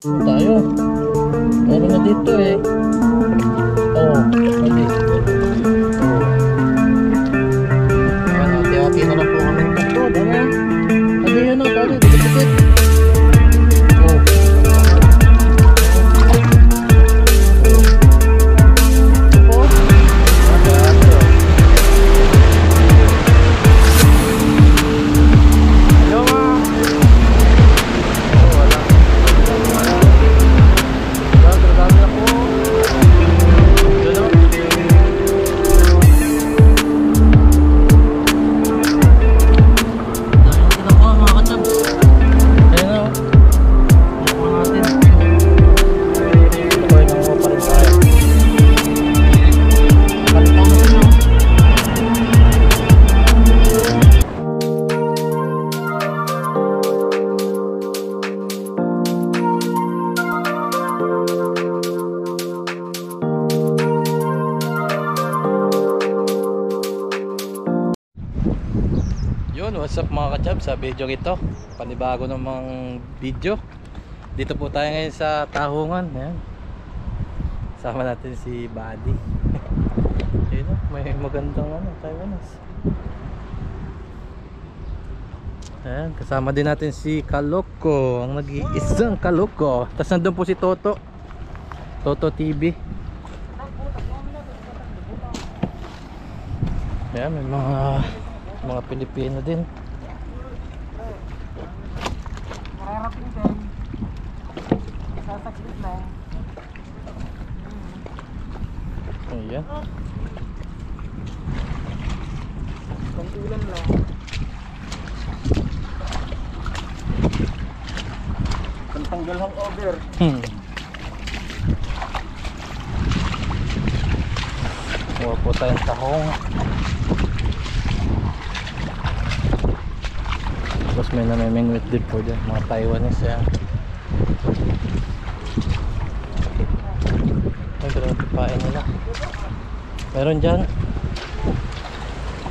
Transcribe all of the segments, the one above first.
Tayo. Meron na dito eh. Oh, pwede. Ayan, hati-hati na lang po kami ng tatlo. Dami yan. Hadi yan o, tali. Dikit-dikit. Oh. What's up mga kachab, sa video ito panibago namang video. Dito po tayo ngayon sa Tahungan. Ayan. Sama natin si Buddy. Ayun o, may magandang Taiwanese. Ayan, kasama din natin si Kaloko, ang nag-iisang Kaloko. Tapos nandun po si Toto TV. Ayan, may mga Pilipino din. Mararating din. Sasakit lang. Ayan. Pantulan lang. Pantanggal ang over. Huwag po tayong tahong. Tapos may namimingwit din po dyan, mga Taiwanese yan. Ay, grabe pain nila. Meron dyan.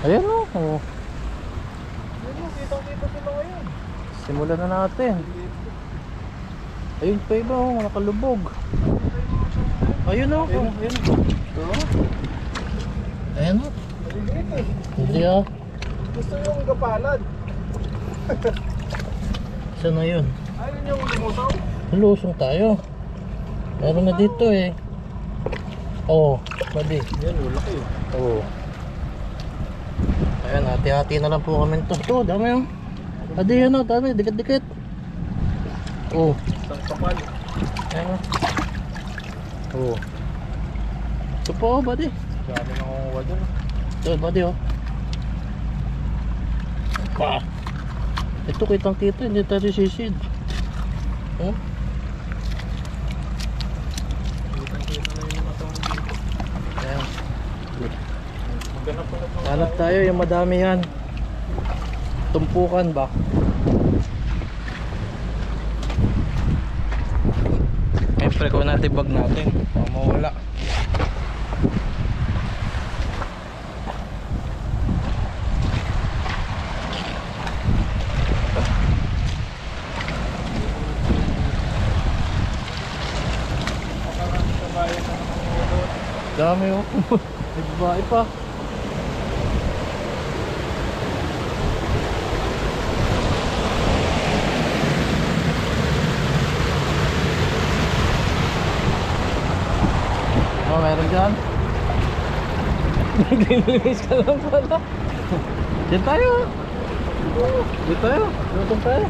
Ayan o. Kitang-kita sila ngayon. Simulan na natin. Ayun pa iba o, mga kalubog. Ayun o. Ayan o. Hindi o. Gusto yung gapalad. Saan na yun? Ayun yung lumusaw. Lusong tayo. Meron na dito eh. Oo, buddy. Yan, laki. Oo. Ayan, hati-hati na lang po kami ito. Ito, dami yun. Adi yan o, dami, dikit-dikit. Oo. Isang kapal. Ayan o. Oo. Ito po, buddy. Dami na kukuha dyan. Ito, buddy o. Pa. Ito kitang-kita, hindi tayo sisid. Oh. Kitang-kita na yung mga taong dito. Ayan. Maghanap pa na. Hanap tayo, yung madami yan. Tumpukan ba? Siyempre kung natin bag natin, mawala. Dami oh. May babae pa. Oh, meron dyan. Naglinis ka lang pala. Diyan tayo. Diyan tayo. Diyan tayo.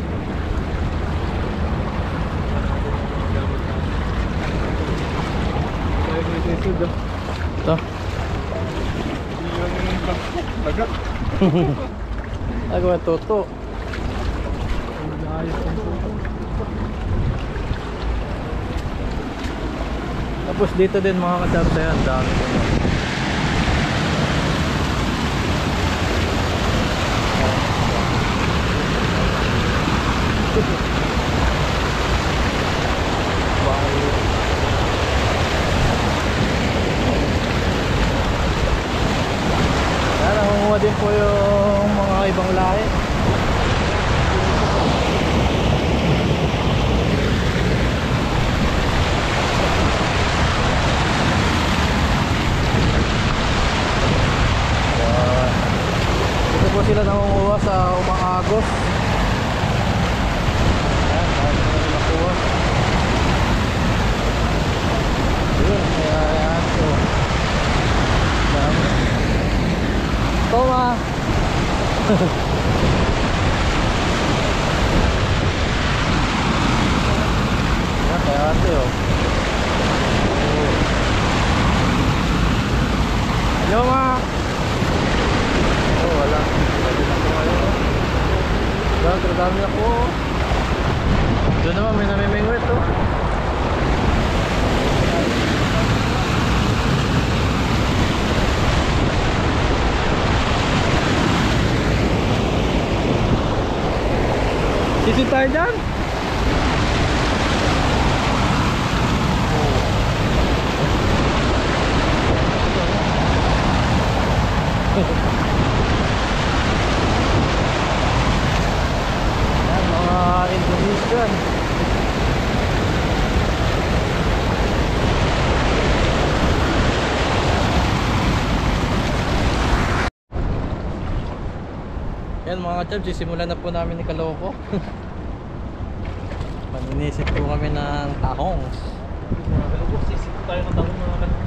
Ito. Lagat. Ako ang toto. Tapos dito din mga katarta yan, dami din. Nangunguha din po yung mga ibang lahi. Agos. Ayan, dami na nakuha. Yun, ayan. So, dami. Toma! Ayan, kaya ate oh. Hello ma! Oh, wala. Pwede na po kayo. Diyan, tradami ako. Doon naman, may namimingwit oh. Sisid tayo dyan? Yan, mga Indonesian. Yan mga ka-chab, sisimulan na po namin ni Kaloko. Maninisid po kami ng tahong. Sisip tayo ng tahong mga kanina.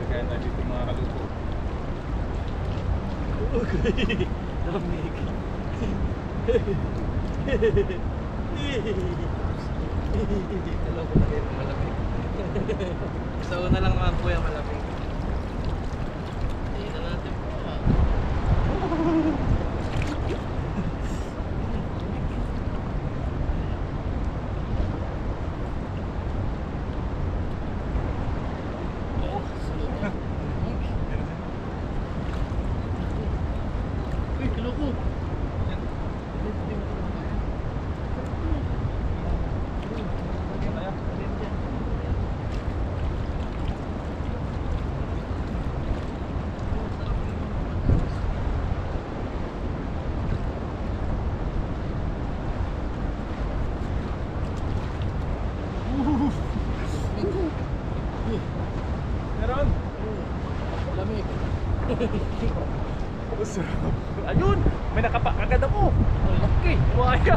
Kaya na dito mga kalupo. Okay. Lamig. Alam ko na kayo malamig. Sa una lang naman po yung malamig. Hindi na natin po. Uy, Kaloko. Meron? Lamig. Sarap. Ayun! May nakapak agad ako! Ang laki! Waya!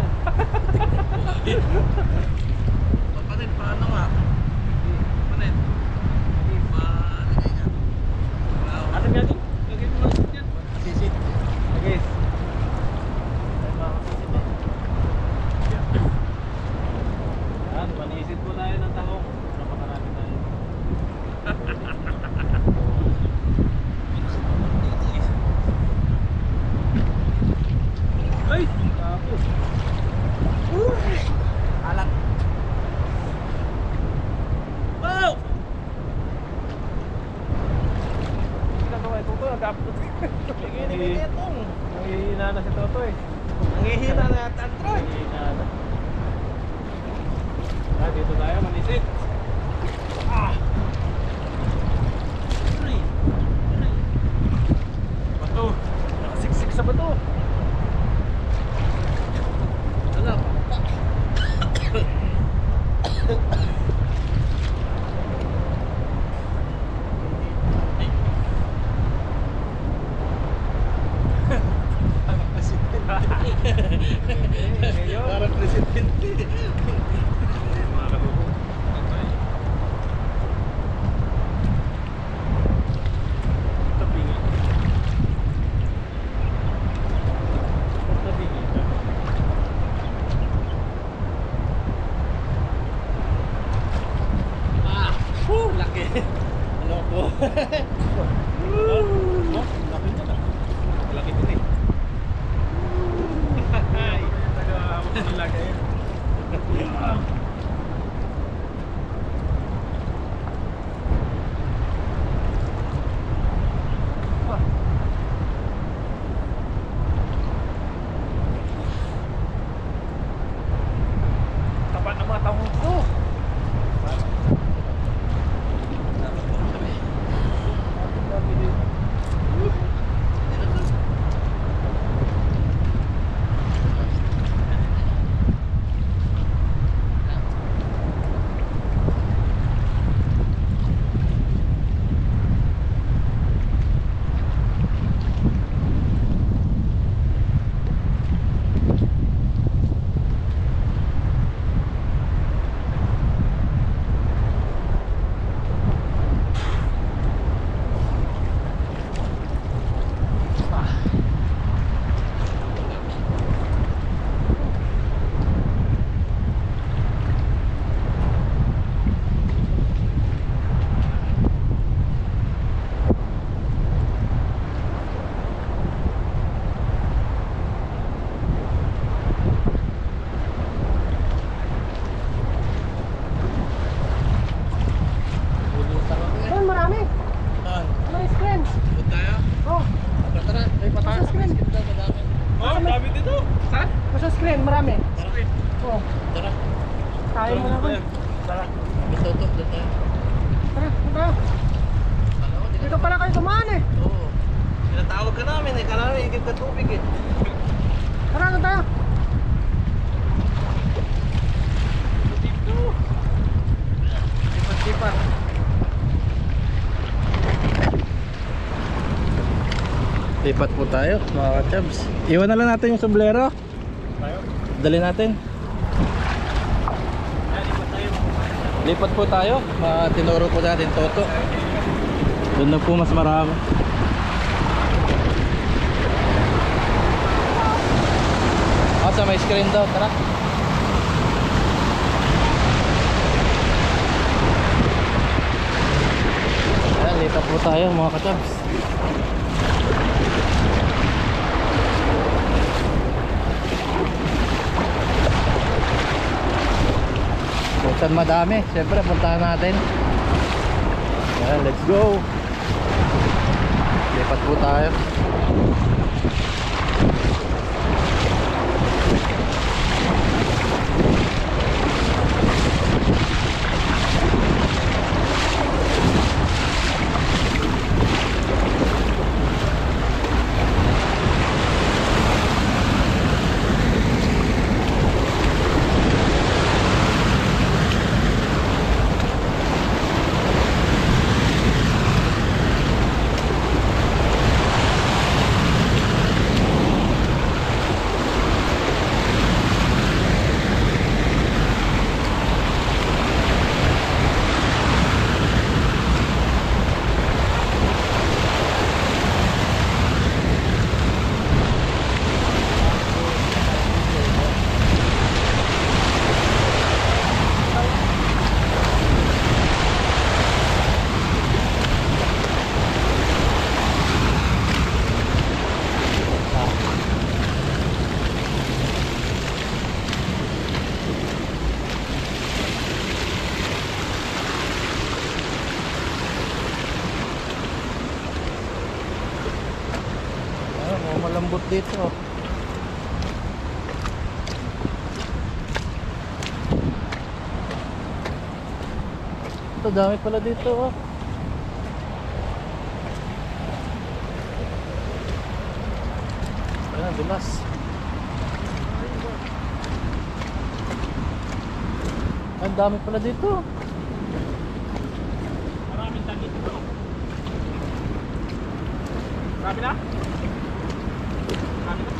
Papanin, paano nga? Papanin. Palagay ka. Ano yan ito? Lagay mo lang yan. Sisid. Okay. Ay, mga sisid eh. Yan, manisid po tayo ng tahong. Napakarami tayo. Ay! Tapos. Alak. Wow! Ginagawa ito to, nag-upload. Ginigay itong. Nangihina na si Toto eh. Nangihina na yata ang troy. Nangihina na. Dito tayo, manisid. Ah! Bato. Nakasiksik sa bato. Alak. Parang presidente. Mga kalubo. Patay. Tabingi. Tabingi ka. Ah! Laki. Ano po? Oh, laki na na. Laki din eh. Ay, nag-aawak ng laki. screen, marami. Screen. Oo. Tara. Kaya mo na ko. Tara. Gusto to. Doon tayo. Tara, tara. Dito pala kayo dumaan eh. Oo. Pinatawag ka namin eh. Kala namin higit ka tubig eh. Tara, ano tayo? Dito. Sipat-sipat. Lipat po tayo mga ka-chubs. Iwan na lang natin yung sombrero. Tayo. Dali natin. Ay, lipat tayo. Lipat po tayo. Tinuro po natin Toto. Doon na po mas marami. Sa may screen daw. Tara. Ayan, lipat po tayo mga ka-chubs. Kung saan madami, syempre puntahan natin. Ayan, let's go. Lipat po tayo. Malambot dito. Ito dami pala dito. Ayan, dulas. Ang dami pala dito. Maraming tagi dito. Marami na? Marami na?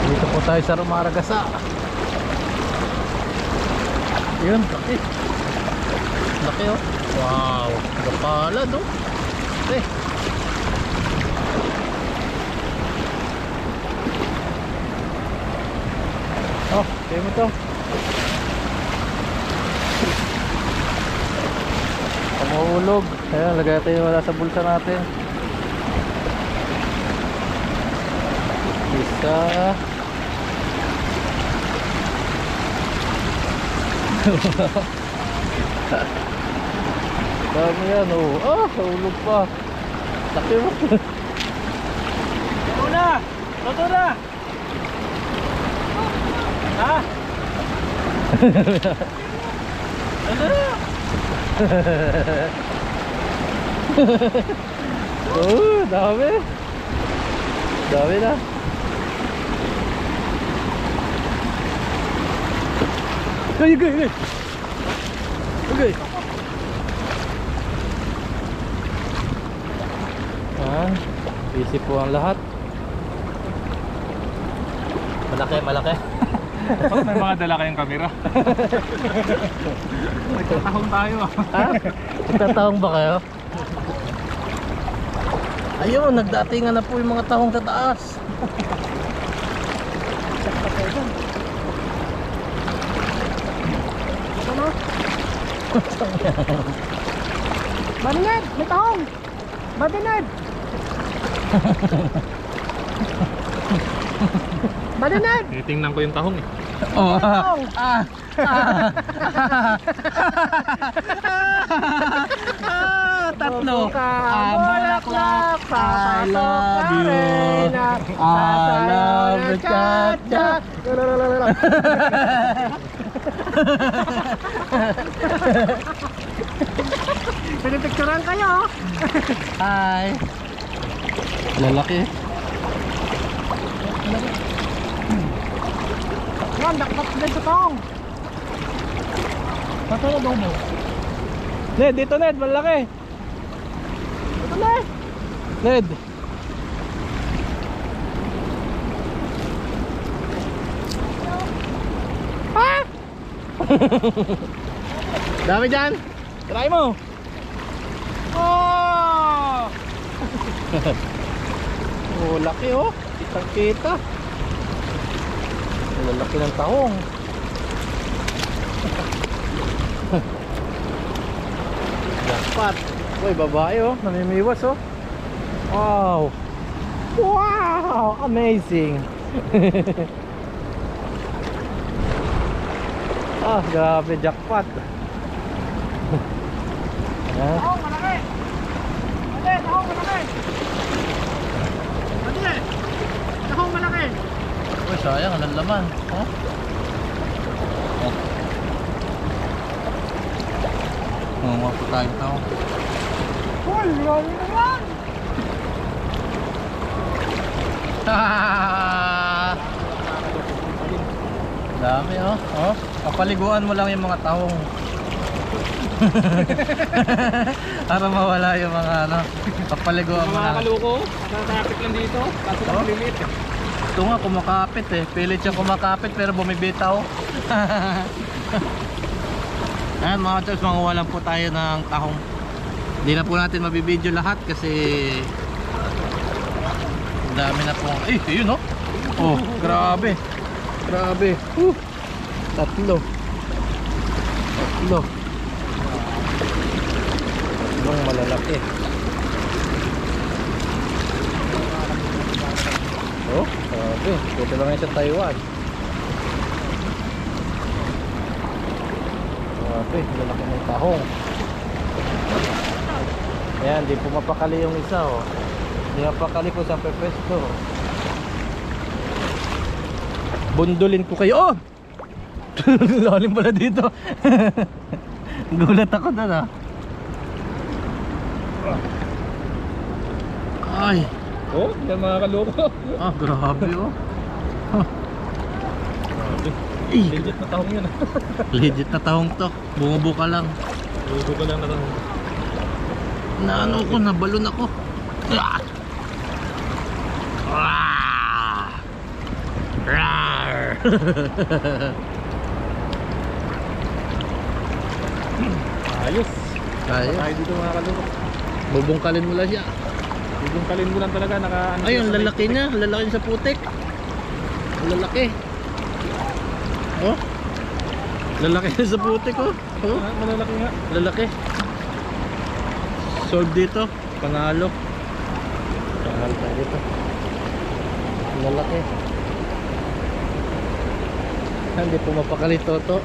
Dito po tayo sa Rumaragasa. Yun, laki. Laki oh. Wow, kapalad oh. Eh. Oh, kaya mo to. Pamahulog. Ayan, lagay natin yung wala sa bulsa natin. Isa. Dami yan oh. Ah, hulog pa. Laki mo. Toto na! Toto na! Ha? Ano na? Oh, dami. Dami na. Ay, okay. Okay. Yan. Busy po ang lahat. Malaki, malaki. Oh, may mga dala kayong kamera. Nagtatahong tayo ah. Ha? Nagtatahong ba kayo? Ayun, nagdatingan na po yung mga tahong sa taas. Ano? Balinad, may tahong. Balinad. Balinag! Tinitingnan ko yung tahong eh. Oh, Tahong! tatlo. Bulaklak, I love you. I love you, cha-cha. Pinipicturean kayo. Hi. Lalaki. Yan, dakdak din sa tong. Patulog mo. Ned, dito Ned, malaki. Ito na eh. Ned. Ha? Dami dyan. Try mo. Oh! Oh, laki oh. Kitang kita. Lalaki ng tahong. Jackpot. Uy, babae oh. Namimiwas oh. Wow. Wow. Amazing. Ah, grabe jackpot. Ayan. Tahong malaki. Ate, tahong malaki. Ate, tahong malaki. Uy, sayang. Anong laman? Oh. Oh. Mga po tayo tao. Uy, grabe naman. Dami oh. Oh, papaliguan mo lang yung mga tahong. Para mawala yung mga ano. Papaliguan mo Mga lang. kaluko, nakakapit lang dito. Kaso Oh? lang limit. Ito nga kumakapit eh. Pilit siya kumakapit pero bumibitaw. Ayan mga chops, manguwalan po tayo ng tahong. Hindi na po natin mabibideo lahat kasi dami na po. Ay, yun oh. Oh, grabe. Grabe. Tatlo. Yung malalaki. Oh, grabe. Buti lang yan sa Taiwan. Grabe, lalaki ng tahong. Ayan, di po mapakali yung isa oh. Di mapakali po sa pwesto. Bundulin ko kayo. Oh! Lalim pala dito. Gulat ako doon ah. Ay. Oh, yan mga kaluko. Ah, grabe oh. Legit na tahong yun. Legit na tahong to. Bumubuka lang. Lugo ko lang na tahong. Naano ko, nabalon ako. Ah! Ah! Rar! Ayos. Ayos. Tayo dito mga kaluko. Bubungkalin mo lang siya. Bubungkalin mo lang talaga. Ayun, lalaki niya. Lalaki niya sa putik. Lalaki. Oh. Lalaki niya sa putik oh. Oh. Malalaki nga. Lalaki. Solve dito. Panalo. Panalo tayo dito. Lalaki. Hindi po mapakali toto.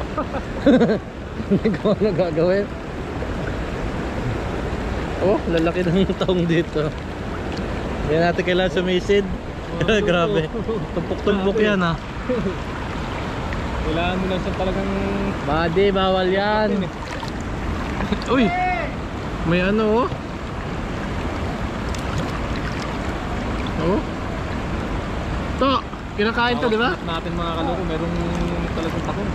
Hindi ko ano gagawin. Oh, lalaki ng taong dito. Hindi natin kailangan sumisid. Grabe. Tumpok-tumpok yan ah. Kailangan mo lang siya talagang Badi, bawal yan. Uy! May ano oh. Oh. To, kinakain to, di ba? Hanap natin mga kaluko. Merong talagang tahong.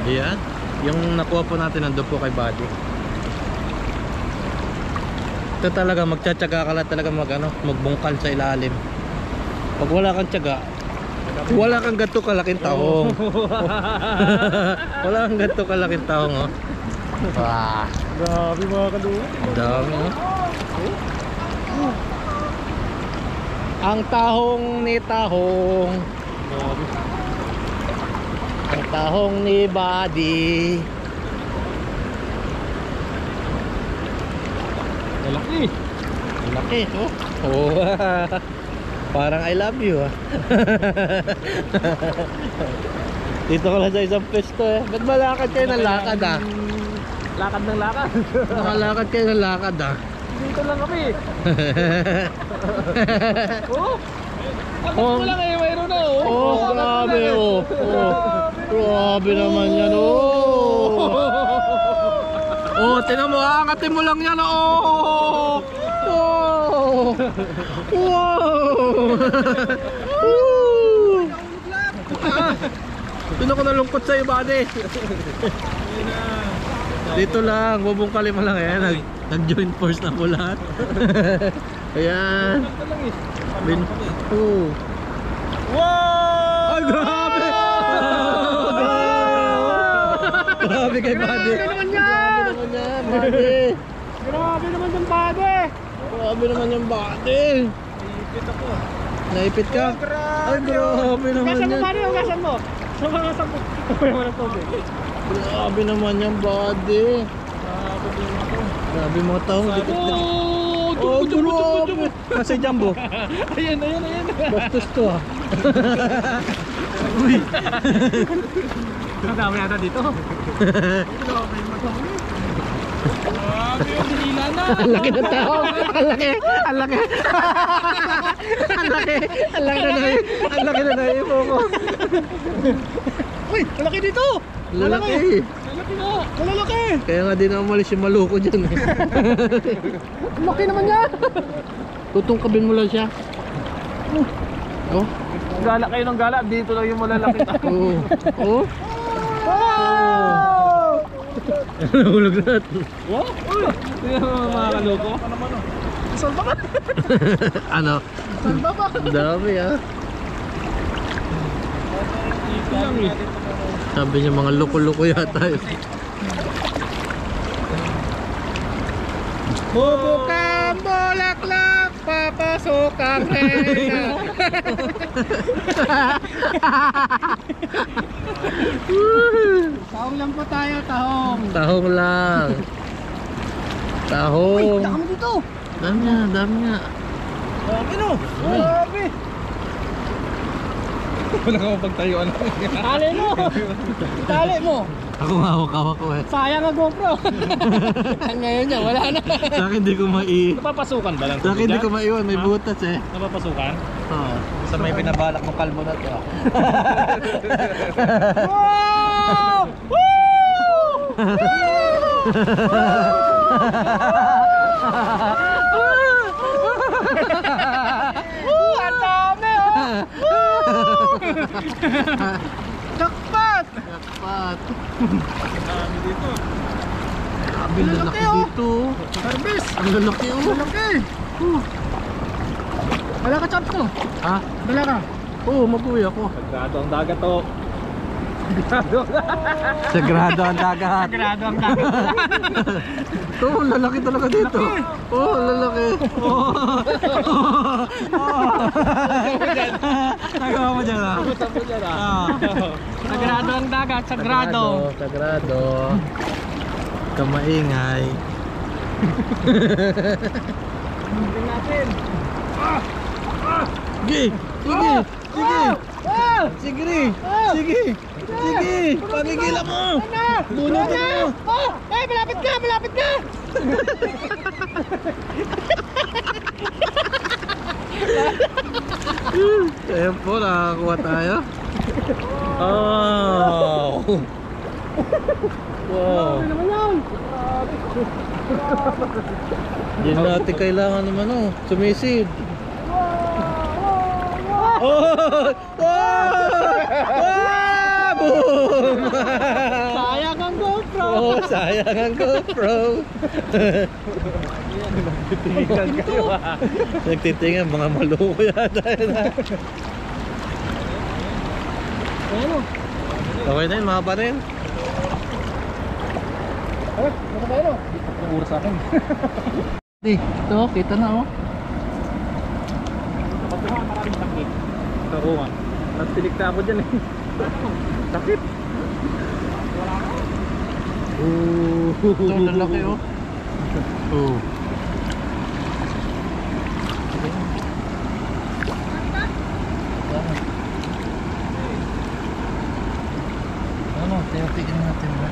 Yan. Yung nakuha po natin nandun po kay Buddy. Ito talaga, magtsatsaga ka lang talaga magbungkal sa ilalim. Pag wala kang tsaga, wala kang ganito kalaking tahong. Wala kang ganito kalaking tahong oh. Wah, Grabe mga kaluko. dami oh. Ang tahong ni tahong. Grabe. Ang tahong ni Buddy. Lalaki. Laki, oh. Oh. Parang I love you, ah. Dito ko lang sa isang pwesto, eh. Ba't malakad kayo ng lakad, ah? Lakad ng lakad. Nakalakad kayo ng lakad, ah. Dito lang kami. Oh. Oh. Ko lang eh, mayroon na oh. Oh, grabe, oh. Oh. Grabe naman yan, oh. Oh, tinan mo, angatin mo lang yan, oh. Oh. Wow. Woo. Sino ko nalungkot sa'yo, buddy? Dito lang, bubungkali mo lang yan. Nag-join force na po lahat. Ayan. Oh. Wow! Ay, grabe! Grabe kay buddy. Grabe naman yan! Grabe naman yan, buddy. Grabe naman yung bade! Grabe naman yung buddy. Ipit ako. Naipit ka? Ay, grabe naman Gasan mo yan. bade, gasan mo! Gasan mo! Kapag naman ang tubig. Grabe naman yung buddy. Grabe mga tao. Oh, grabe. Kasi Jumbo. Ayan. Bastos to, ah. Uy. Ang dami yata dito. Grabe yung dinila na. Ang laki ng tao. Ang laki. Ang laki. Ang laki. Ang laki na ang laki na naipo ko. Uy! Malaki dito! Lalaki. Lalaki na. Malalaki! Kaya nga di na umalis yung maluko dyan, eh. Laki naman yan! Tutungkabin mo lang siya. Oh. Gala kayo ng gala. Dito lang yung malalaki. Oh. Oh. Wow! Nahulog lahat. Wow! Tingnan mo mga kaloko. Ano naman oh? Salba ka! Ano? Salba ka! Ang dami, ah. Ito lang eh. Sabi niya mga loko-loko yata yun. Bubukang bulaklak, papasok ang reyna. Tahong lang po tayo, tahong. Tahong lang. Uy, Tahong. dami dito. Dami nga, dami nga. Grabe no. Grabe. Wala ka mapagtayuan. Tali mo. Tali mo. Ako hawak-hawak ko, eh. Sayang ang GoPro. Ngayon niya, wala na. Sa akin di ko Napapasukan ba lang? Sa akin di ko maiwan, may butas, eh. Napapasukan? Oo. Sa may binabalak ng kalbo na to, ah. Wow! Ang dami, oh! Jackpot! Jackpot. Dami dito. Grabe, lalaki oh. dito. Harvest! Ang lalaki, oh. Malaki! Wala ka chop to? Ha? Wala ka? Oo, mag-uwi ako. Sagrado ang dagat to. Sagrado ang dagat. Sagrado ang dagat. Oo, lalaki talaga dito. Oo, lalaki. Oo. Nagawa mo dyan, ah. Sagrado ang dagat, sagrado. Sagrado. Kamaingay. Tingnan natin. Sige! Sige! Sige! Sige! Sige! Sige! Panigilan mo! Bunutin mo! Oh! Eh, malapit ka! Malapit ka! Ayan po, nakakuha tayo. Oh! Wow! Ano naman yan? Yan natin kailangan naman, oh. Sumisid. Oh! Oh! Ah! Boom! Sayang ang GoPro! Oh, sayang ang GoPro. Tingnan kayo ah. Nagtitingin, mga maloko yata yun, ha. Ano? Okay na yun, mga parin. Ano? Ano ba yun? Puro sa akin. Ito, kita na, oh. Maraming sakit. Ako nga. Nagtilikta ako dyan eh. Sakit. Ito, lalaki, oh. Oh. Tiyapiin natin na.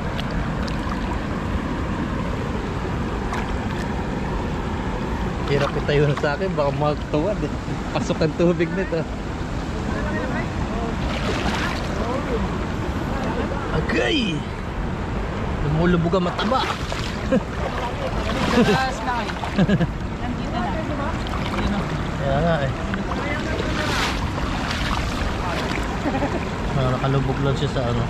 Hirap itayo na sa akin, baka magtuwad eh. Pasok ang tubig nito. Agay! Lumulubog ang mataba. Kaya nga eh. Nakalubog lang siya sa ano.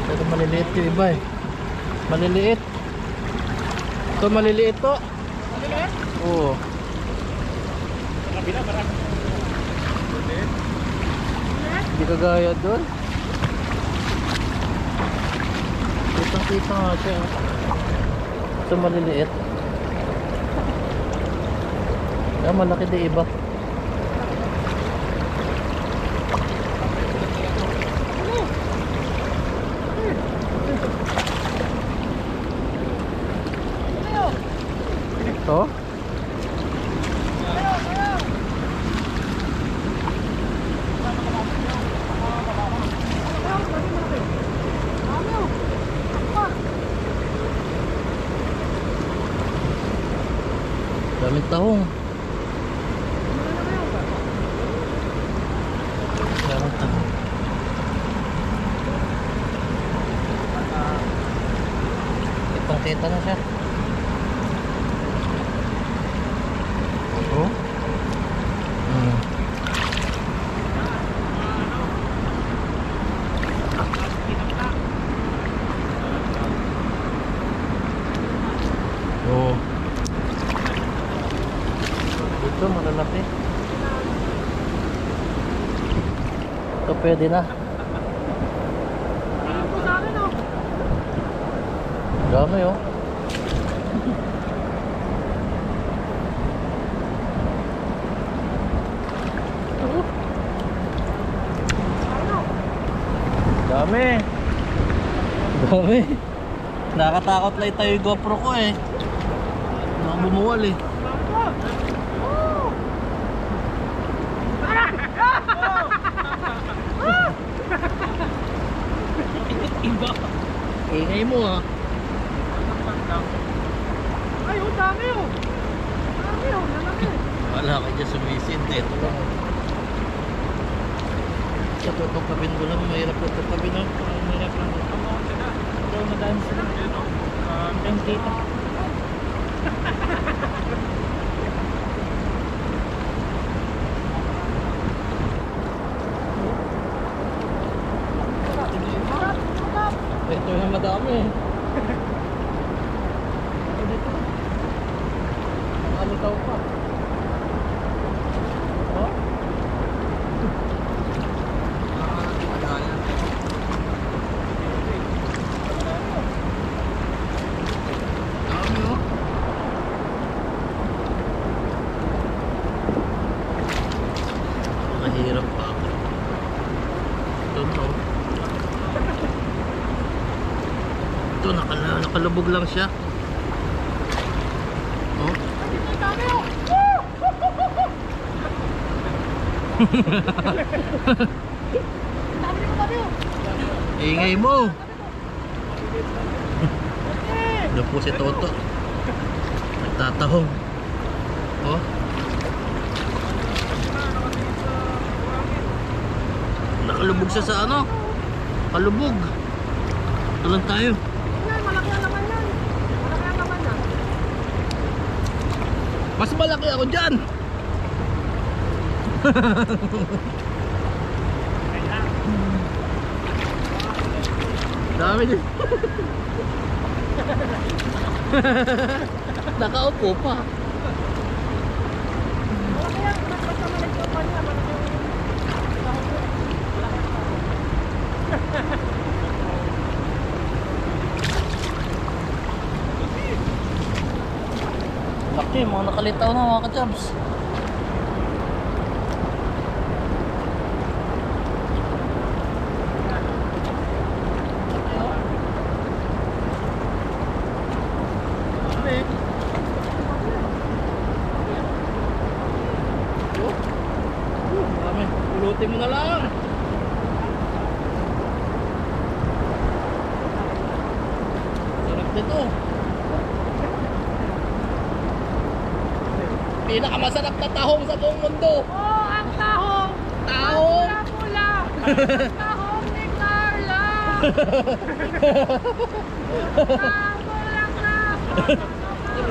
Pero maliliit yung iba eh. Maliliit. Ito maliliit to. Maliliit? Oo. Sa kabila, marami. Hindi kagaya doon. Kitang-kita nga siya. Ito maliliit. Kaya malaki di iba. Ito? Daming tahong. Daming tahong. Kitang-kita na siya. Oh? Oh. Ito malalaki. Ito pwede na. Ito sa akin oh. Dami oh. Dami. Dami. Nakatakot lang tayo yung GoPro ko eh. Baka bumuwal eh. Iba. Ingay mo ah. Ay, oh, dami oh. Dami oh, lalaki. Wala ka dyan sumisid. Ito lang. Tutupapin ko lang. Mahirap tutupapin oh. Mahirap lang. Ikaw na daan sila. Hanggang dito. Ito yung madami eh. Alitaw pa. Oh? Dami oh. Mahirap pa ako. Ito no. Ito nakalubog lang siya. Oh. Dami oh. Dami oh. Ingay mo. Doon po si Toto. Nagtatahong. Oh. Nakalubog siya sa ano? Kalubog. Ito lang tayo. Yan, malaki ang laman yan. Malaki ang laman yan. Mas malaki ako dyan. Dami din. Nakaupo pa. Malaki yan. Basta malaki pa niya. Malaki yung... Laki, mga nakalitaw na mga ka-jabs. Pulutin mo na lang. ito. Pinakamasarap na tahong sa buong mundo. Oh, ang tahong! Tahong! Pula-pula! Ang tahong ni Carla!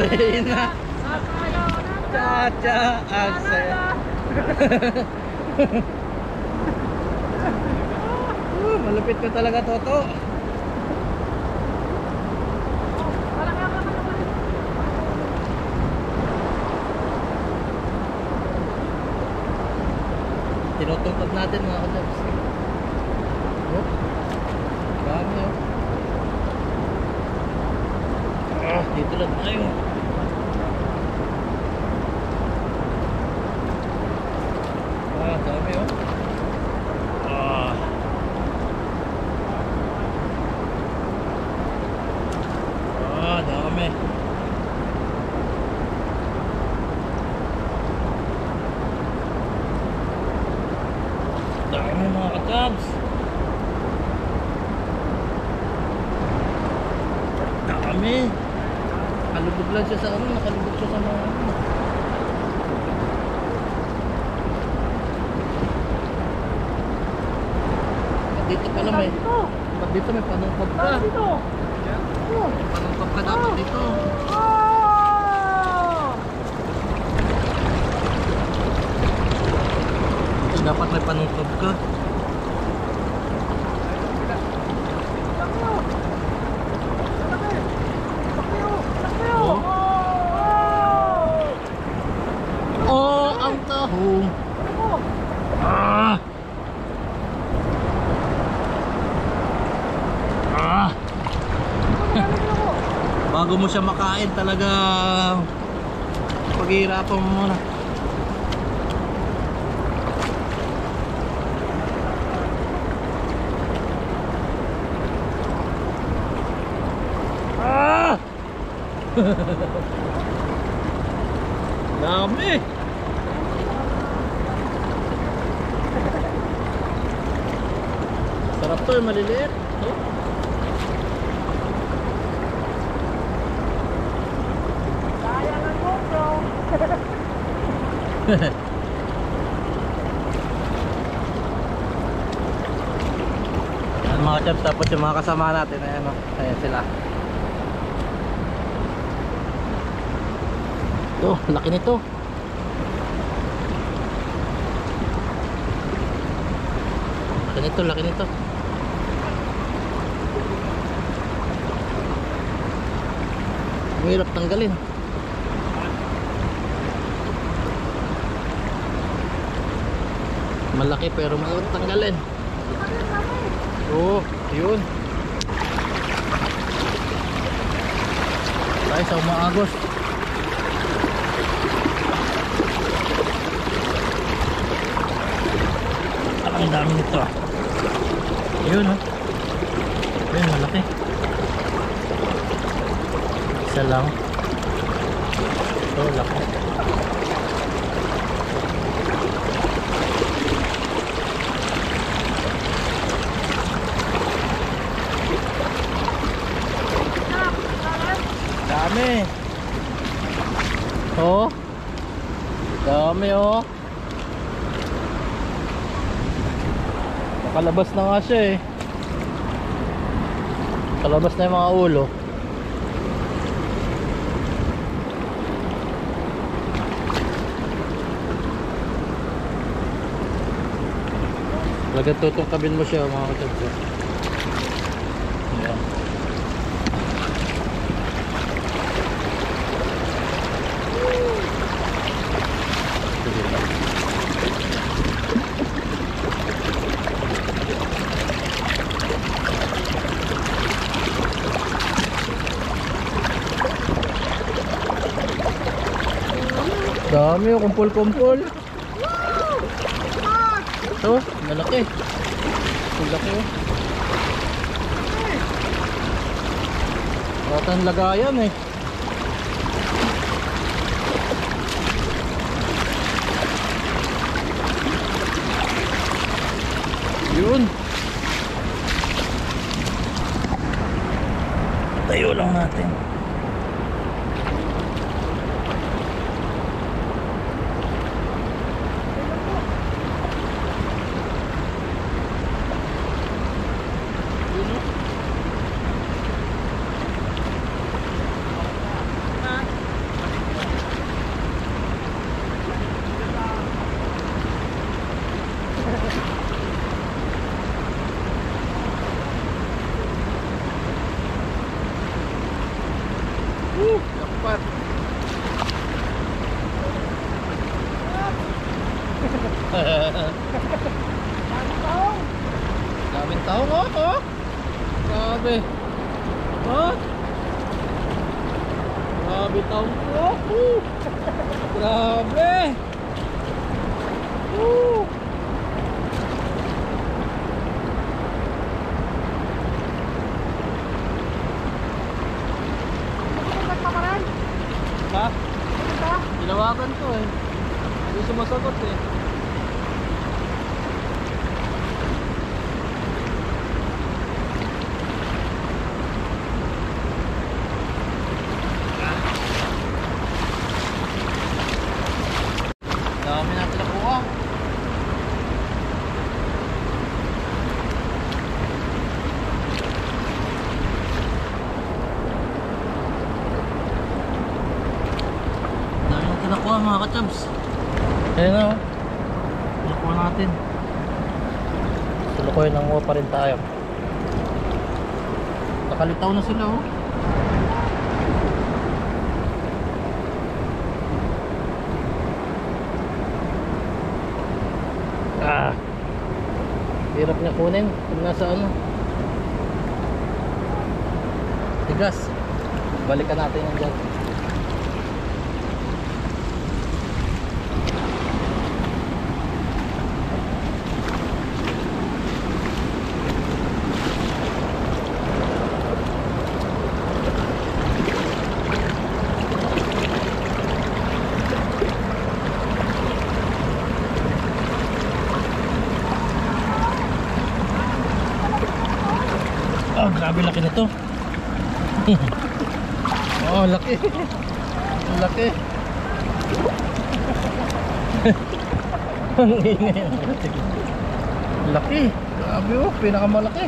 Reyna. Cha-cha ang saya. Malupit ko talaga, Toto. Tinutungtod natin mga kadabs. Oh. Dami oh. Dito lang tayo. Dami oh. Dami. Dami mga ka-jobs. Dami. Nakalubog lang siya sa ano, nakalubog siya sa mga ano. Dito pala may dito may panungkab ka. Dito! May panungkab ka dapat dito. Dapat may panungkab ka. Oh. Oh, ang tahong. Ah. Ah. Bago mo siya makain talaga paghihirapan mo muna. Ah! Dami. Sarap to, maliliit. Oh. Ayan mga chaps, tapos yung mga kasama natin, ayan o, ayan sila. Ito, laki nito. Laki nito. Mahirap tanggalin. Malaki pero mahirap tanggalin. Oo, yun. Tayo sa umaagos. Ang dami nito. Yun oh. Yun, malaki. Isa lang. Ito, laki. Dami. Oh. Dami oh. Nakalabas na nga siya eh. Nakalabas na yung mga ulo. Talagang tutungkabin mo siya mga katagpo. Ayan. Dami yung kumpul-kumpul. Ito, malaki. Malaki oh. Ratang lagayan eh. Yun. Tayo lang natin. Dapat. Daming tao nga ako. Grabe. Ha? Grabe tao ko. Grabe. Ha? Tinawagan ko eh. Hindi sumasagot eh. Dami natin nakuha. Dami natin nakuha mga kachabs. Ayan na oh. Nakuha natin. Sulukoy nanguha pa rin tayo. Nakalitaw na sila oh. Hirap niya kunin kung nasa ano. Tigas. Balikan natin yan dyan. Oh, grabe laki nito. Oh, laki. Laki. Ang ingay. Laki. Grabe oh, pinakamalaki.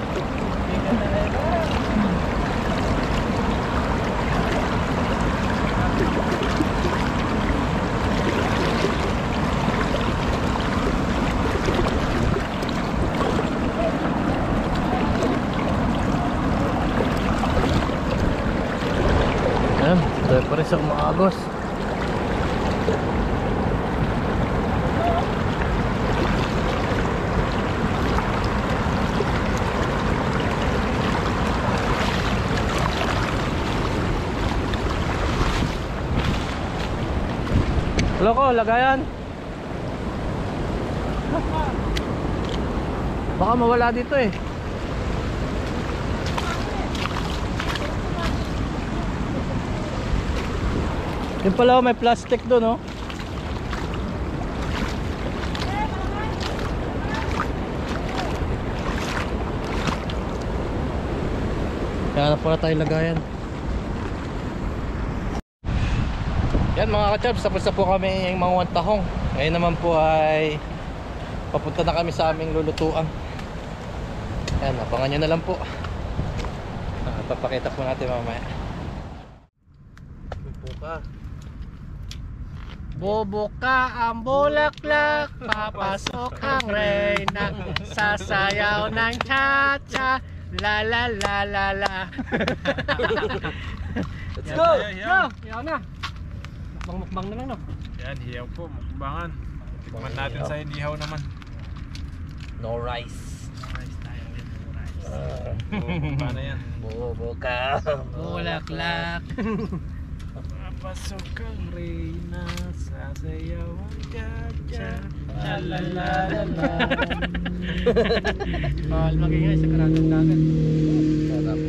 Ayan, dahil pa rin siyang maagos. Loko, lagayan. Baka mawala dito eh. Yung pala may plastic doon oh. Kaya na pala tayo lagayan. Yan mga kachabs, tapos na po kami yung mga tahong. Ngayon naman po ay papunta na kami sa aming lulutuan. Yan, abangan nyo na lang po. Papakita po natin mamaya. Buka. Bubuka ang bulaklak, papasok ang reyna, sasayaw ng cha-cha, la la la la la. Let's go! Yo, yaw na. Mukbang na lang no. Yan, hiyaw po, mukbangan. Tikman natin sa inihaw naman. No rice. Paano yan? Bubuka ang Bulaklak. Papasok ang reyna, sasayaw ang cha-cha, La la la la la. Bawal magingay sa karatang dagat. sarap.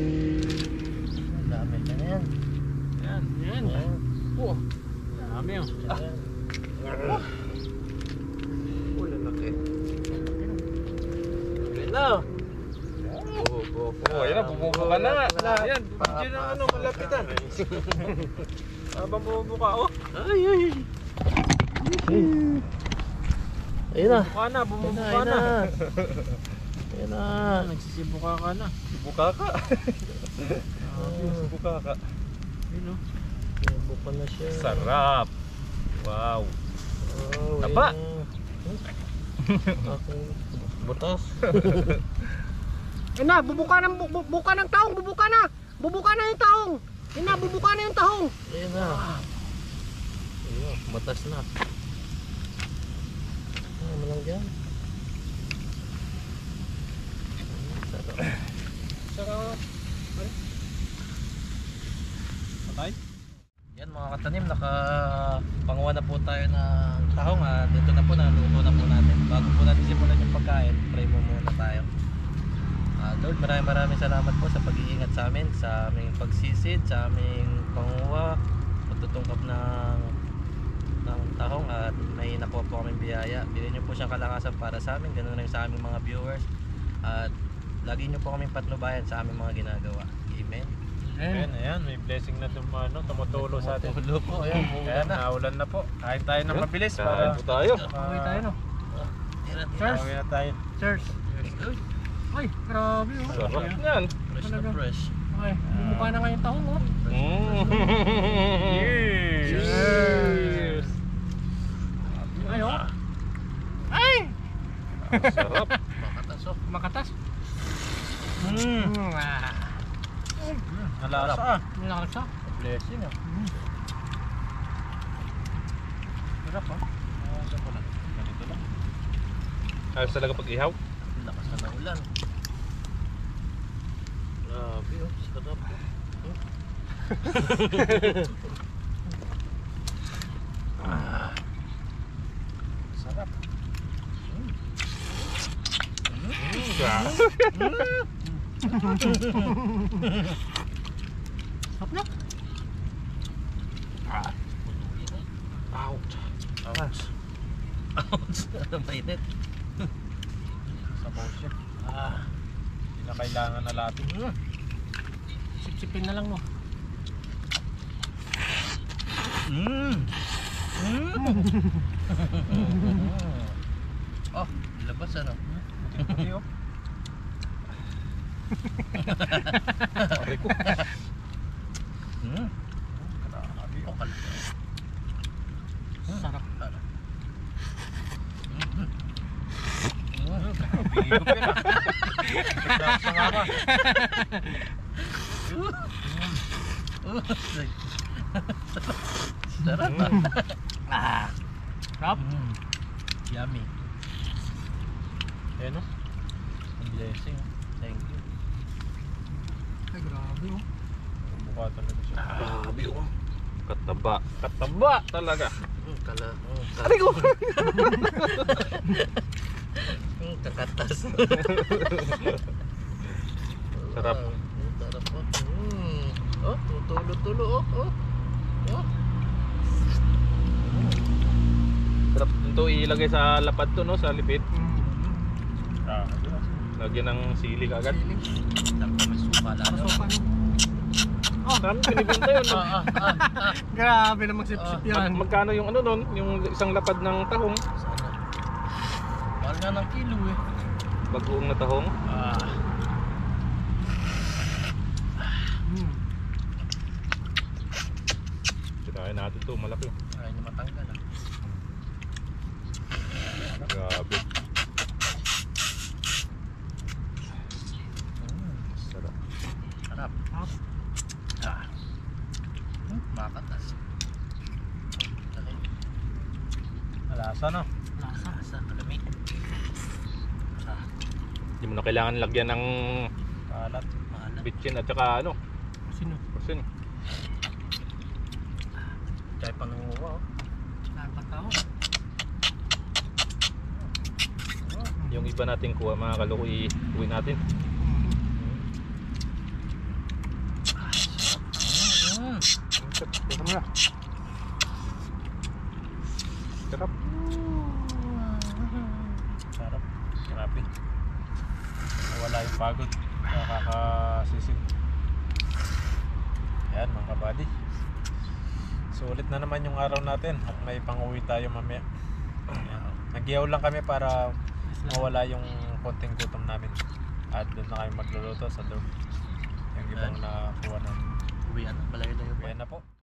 Dami ka na yan. Yan, Yan. oh. Dami oh. Lalaki. Okay na. Ayun na, bumubuka na nga. Ayan, bumigyan ng ano, malapitan. Habang bumubuka, oh. Ay, ay, ay. Ayun na. Bumubuka na, bumubuka na. Ayun na. Nagsisibuka ka na. Sibuka ka. Sibuka ka. Ayun, oh. Bukal na siya. Sarap. Wow. Oh, Taba. Aking butas. Ayun na, bubuka ng taong, bubuka na. Bubuka na yung taong. Ayun na, bubuka na yung taong. Ayun na. Ayun, butas na. Ano lang dyan? Sarap. Sarap. Patay? Yan mga katanim, nakapanguha na po tayo ng tahong at ito na po, naluto na po natin. Bago po natin simulan yung pagkain, pray mo muna tayo. Lord, maraming salamat po sa pag-iingat sa amin, sa aming pagsisid, sa aming panguha, pagtutungkap ng tahong at may nakuha po kaming biyaya. Bilhin niyo po siyang kalakasan para sa amin, ganoon rin sa aming mga viewers. At lagi niyo po kaming patnubayan sa aming mga ginagawa. Amen. Ayan, ayan, may blessing na tumutulo sa atin. Tumutulo po, ayan, Ayan, naulan na po. Kain tayo ng mabilis para po tayo. Uwi tayo, no? Tira, Cheers. Kawin na tayo. Cheers. Ay, grabe, oh. Sarap yan. fresh na Talaga. fresh. Okay, bubuka na nga yung taong, oh. Cheers! Ay, oh. Ay! Sarap. Makatasok. Makatas. Nalasa ah. Nilakasa. Blessing ah. Sarap, oh. Ganito lang. Ayos talaga pag ihaw. Lakas na ng ulan. Grabe oh, sarap oh. Sarap. Sarap na. Ouch. Ouch. Ouch. Ang mainit. Sabaw siya. Hindi na kailangan na latin. Sipsipin na lang, no? Oh, labas ano? Puti oh. Aray ko. Grabe oh, kalma. Sarap. Bihigop yun ah. Nasa nga ba? Sarap ah. Sarap. Yummy. Ayan oh. Ang blessing. Thank you. Ay, grabe, oh. Mukha talaga siya. Grabe oh. Kataba. Kataba talaga. Kala. Aray ko. Kakatas. Sarap. Sarap po. Oh, tulo-tulo oh. Oh. Oh. Sarap ito ilagay sa lapad to no, sa lipid. Lagyan ng sili agad. Sarap na may suka lalo. Pasokan, no? Saan pinibenta yun? No? Grabe na magsip-sip yan. Magkano yung ano nun? Yung isang lapad ng tahong? Sana. Mahal nga ng kilo eh. Bagoong na tahong? Sinahin natin to, malaki. Ay, na matanggal ah. Grabe. Sarap. Sarap. Makatas. Okay. Malasa no? Lasa. Asa, malamig. Hindi mo na kailangan lagyan ng Kalat. Maalat. bitchin at saka ano, Sino? portion. Kaya pangunguha oh. Saan pa tao? Yung iba nating kuha, mga kaloko, iuwi natin. Teka mo na. Sarap. Sarap. Grabe. Wala yung pagod. Nakakasisid. Yan mga kabady. Sulit na naman yung araw natin at may pang-uwi tayo mamaya. Nag-ihaw lang kami para mawala yung konting gutom namin. At doon na kami magluluto sa dorm. Yung ibang nakuha namin. Uwian na, malayo-layo pa. Kaya na po.